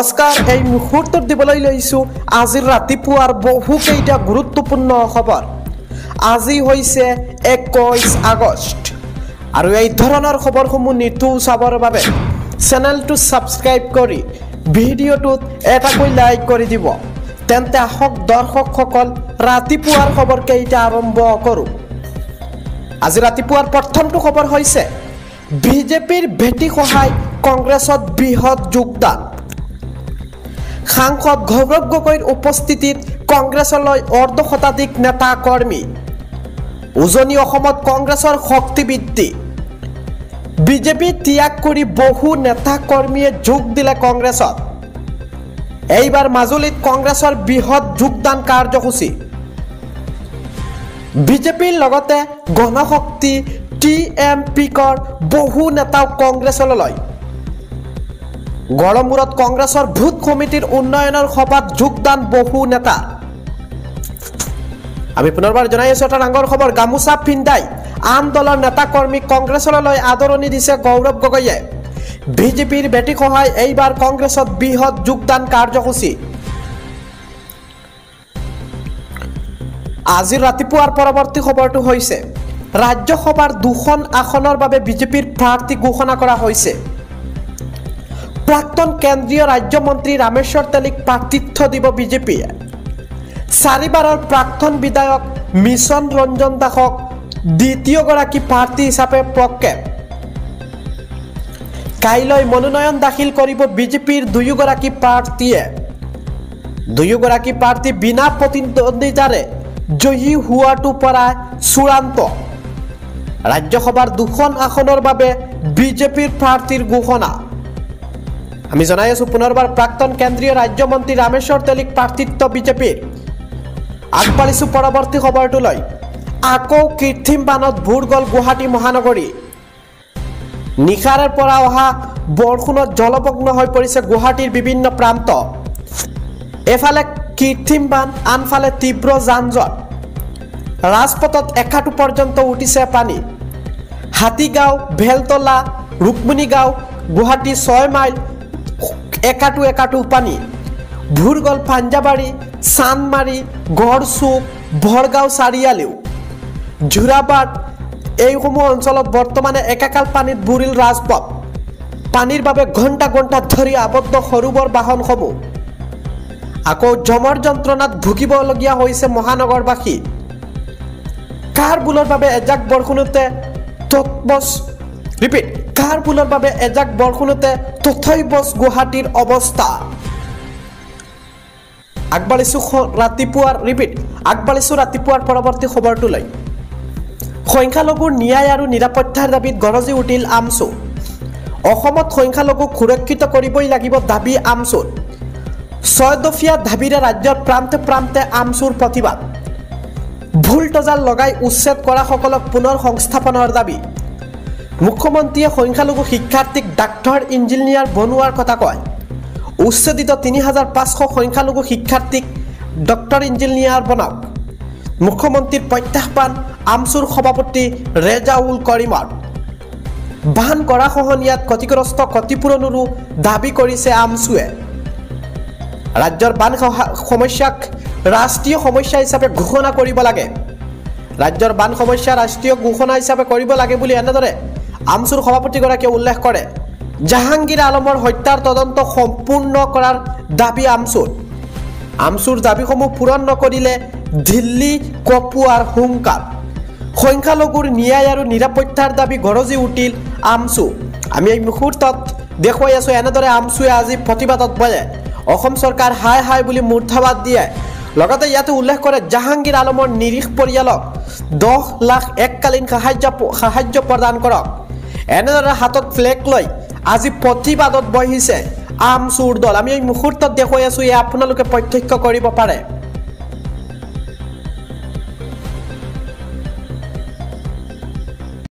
নমস্কাৰ এই মুহূৰ্তত দিবলৈ লৈছো আজিৰ ৰাতিপুৱাৰ বহুকেইটা গুৰুত্বপূৰ্ণ খবৰ আজি হৈছে 21 আগষ্ট আৰু এই ধৰণৰ খবৰসমূহ নিতৌ চাবৰ বাবে চেনেলটো সাবস্ক্ৰাইব কৰি ভিডিঅ'টোত এটাকৈ লাইক কৰি দিব তেন্তে আহক দৰ্শকসকল ৰাতিপুৱাৰ খবৰ কেইটা আৰম্ভ কৰো আজি ৰাতিপুৱাৰ প্ৰথমটো খবৰ হৈছে বিজেপিৰ ভেটি সহায় কংগ্ৰেছত বৃহৎ যোগদান সাংসদ গৌৰৱ গগৈৰ উপস্থিতিত কংগ্ৰেছলৈ অৰ্ধশতাধিক নেতা কৰ্মী উজনি অসমত কংগ্ৰেছৰ শক্তি বৃদ্ধি বিজেপি ত্যাগ কৰি বহু নেতা কৰ্মীয়ে যোগ দিলে কংগ্ৰেছত এইবাৰ মাজুলীত কংগ্ৰেছৰ বৃহৎ যোগদান কাৰ্যসূচী বিজেপিৰ লগতে গণশক্তি টিএমপিকৰ বহু নেতাও কংগ্ৰেছলৈ গড়মূৰত কংগ্ৰেছৰ ভোট কমিটিৰ উন্নয়নৰ সভাত যোগদান বহু নেতা আমি পুনৰবাৰ জনাই আছো এটা ডাঙৰ খবৰ গামুচা পিন্ধাই আন দলৰ নেতা কৰ্মীক কংগ্ৰেছলৈ আদৰণি দিছে গৌৰৱ গগৈয়ে বিজেপিৰ ভেটি সহায় এইবাৰ কংগ্ৰেছত বৃহৎ যোগদান কাৰ্যসূচী আজি ৰাতিপুৱাৰ পৰৱৰ্তী খবৰটো হৈছে ৰাজ্যসভাৰ দুখন আসনৰ বাবে বিজেপিৰ প্ৰাৰ্থী ঘোষণা কৰা হৈছে প্ৰাক্তন কেন্দ্ৰীয় ৰাজ্যমন্ত্ৰী ৰামেশ্বৰ তেলীক প্ৰাৰ্থিত্ব দিব বিজেপিয়ে চাৰিবাৰৰ প্ৰাক্তন বিধায়ক মিছন ৰঞ্জন দাসক দ্বিতীয়গৰাকী প্ৰাৰ্থী হিচাপে প্ৰক্ষেপ কাইলৈ মনোনয়ন দাখিল কৰিব বিজেপিৰ দুয়োগৰাকী প্ৰাৰ্থী বিনা প্ৰতিদ্বন্দ্বিতাৰে জয়ী হোৱাটো প্ৰায় চূড়ান্ত ৰাজ্যসভাৰ দুখন আসনৰ বাবে বিজেপিৰ প্ৰাৰ্থীৰ ঘোষণা আমি জনাই আছো পুনৰবাৰ প্ৰাক্তন কেন্দ্ৰীয় ৰাজ্যমন্ত্ৰী ৰামেশ্বৰ তেলীক প্ৰাৰ্থিত্ব বিজেপিৰ আগবাঢ়িছো পৰৱৰ্তী খবৰটোলৈ আকৌ কৃত্ৰিম বানত বুৰ গ'ল গুৱাহাটী মহানগৰী নিশাৰৰ পৰা অহা বৰষুণত জলমগ্ন হৈ পৰিছে গুৱাহাটীৰ বিভিন্ন প্ৰান্ত এফালে কৃত্ৰিম বান আনফালে তীব্ৰ যান-জঁট ৰাজপথত একাটো পৰ্যন্ত উঠিছে পানী হাতীগাঁও ভেলতলা ৰুক্মিণীগাঁও গুৱাহাটী 6 মাইল একাটো পানী ভুৰ গ'ল পাঞ্জাবাৰী চান্দমাৰী গড়চুক ভৰগাঁও চাৰিআলিও জোৰাবাট এইসমূহ অঞ্চলত বৰ্তমানে একাকাল পানীত বুৰিল ৰাজপথ পানীৰ বাবে ঘণ্টা ধৰি আবদ্ধ সৰুবৰ বাহনসমূহ আকৌ জমৰ যন্ত্ৰণাত ভুগিবলগীয়া হৈছে মহানগৰবাসী কাৰবুলৰ বাবে এজাক বৰষুণতে তথৈবচ গুৱাহাটীৰ অৱস্থা আগবাঢ়িছো ৰাতিপুৱাৰ পৰৱৰ্তী খবৰটোলৈ সংখ্যালঘুৰ ন্যায় আৰু নিৰাপত্তাৰ দাবীত গৰজি উঠিল আমছু অসমত সংখ্যালঘুক সুৰক্ষিত কৰিবই লাগিব দাবী আমছুৰ 6 দফীয়া দাবীৰে ৰাজ্যৰ প্ৰান্তে আমছুৰ প্ৰতিবাদ ভুল তজাল লগাই উচ্ছেদ কৰাসকলক পুনৰ সংস্থাপনৰ দাবী মুখ্যমন্ত্ৰীয়ে সংখ্যালঘু শিক্ষাৰ্থীক ডাক্তৰ ইঞ্জিনিয়াৰ বনোৱাৰ কথা কয় উচ্ছেদিত 3500 সংখ্যালঘু শিক্ষাৰ্থীক ডক্টৰ ইঞ্জিনিয়াৰ বনাওক মুখ্যমন্ত্ৰীৰ প্ৰত্যাহ্বান আমছুৰ সভাপতি ৰেজাউল কৰিমৰ বান গৰাখহনীয়াত ক্ষতিগ্ৰস্ত ক্ষতিপূৰণৰো দাবী কৰিছে আমছুৱে ৰাজ্যৰ বান সমস্যাক ৰাষ্ট্ৰীয় সমস্যা হিচাপে ঘোষণা কৰিব লাগে বুলি এনেদৰে আমছুৰ সভাপতিগৰাকীয়ে উল্লেখ কৰে জাহাংগীৰ আলমৰ হত্যাৰ তদন্ত সম্পূৰ্ণ কৰাৰ দাবী আমছুৰ দাবীসমূহ পূৰণ নকৰিলে দিল্লী কপুৱাৰ হুংকাৰ সংখ্যালঘুৰ ন্যায় আৰু নিৰাপত্তাৰ দাবী গৰজি উঠিল আমছু আমি এই মুহূৰ্তত দেখুৱাই আছো এনেদৰে আমছুৱে আজি প্ৰতিবাদত বহে অসম চৰকাৰ হাই বুলি মূৰ্ধাবাদ দিয়ে লগতে ইয়াতে উল্লেখ কৰে জাহাংগীৰ আলমৰ নিৰীহ পৰিয়ালক 10 লাখ এককালীন সাহায্য প্ৰদান কৰক এনেদৰে হাতত ফ্লেগ লৈ আজি প্ৰতিবাদত বহিছে আমছুৰ দল আমি এই মুহূৰ্তত দেখুৱাই আছো আপোনালোকে প্ৰত্যক্ষ কৰিব পাৰে